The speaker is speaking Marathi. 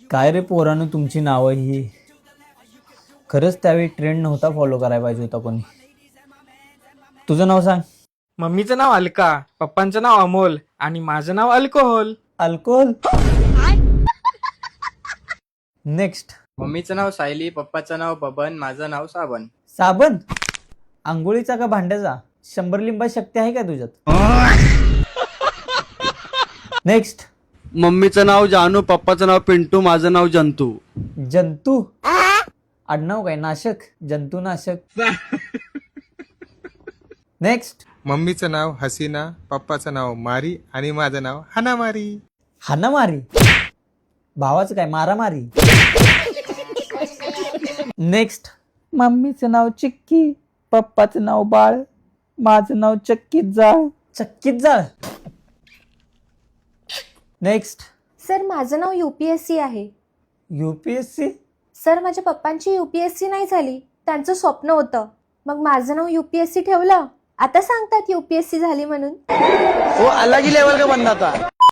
काय रे पोरानं तुमची नावं ही खरंच त्यावेळी ट्रेंड नव्हता फॉलो करायला पाहिजे होता कोणी. तुझं नाव सांग. मम्मीचं नाव अलका, पप्पांचं नाव अमोल आणि माझं नाव अल्कोहोल. अल्कोहोल. नेक्स्ट. मम्मीचं नाव सायली, पप्पाचं नाव बबन, माझं नाव साबन. साबण. आंघोळीचा का भांड्याचा? 100 लिंबा शक्ती आहे का तुझ्यात? नेक्स्ट. मम्मीचं नाव जानू, पप्पाचं नाव पिंटू, माझं नाव जंतू. जंतू. आडनाव काय? नाशक. जंतू नाशक. नेक्स्ट. मम्मीचं नाव हसीना, पप्पाचं नाव मारी आणि माझं नाव हनामारी. हानामारी. भावाचं काय? मारामारी. नेक्स्ट. मम्मीचं नाव चिक्की, पप्पाचं नाव बाळ, माझं नाव चक्कीत जाळ. चक्कीत जाळ. नेक्स्ट. सर माझं नाव UPSC आहे. UPSC. सर माझ्या पप्पांची UPSC नाही झाली, त्यांचं स्वप्न होतं, मग माझं नाव UPSC ठेवलं. आता सांगतात UPSC झाली म्हणून. वो अलग ही लेवल का बंदा था.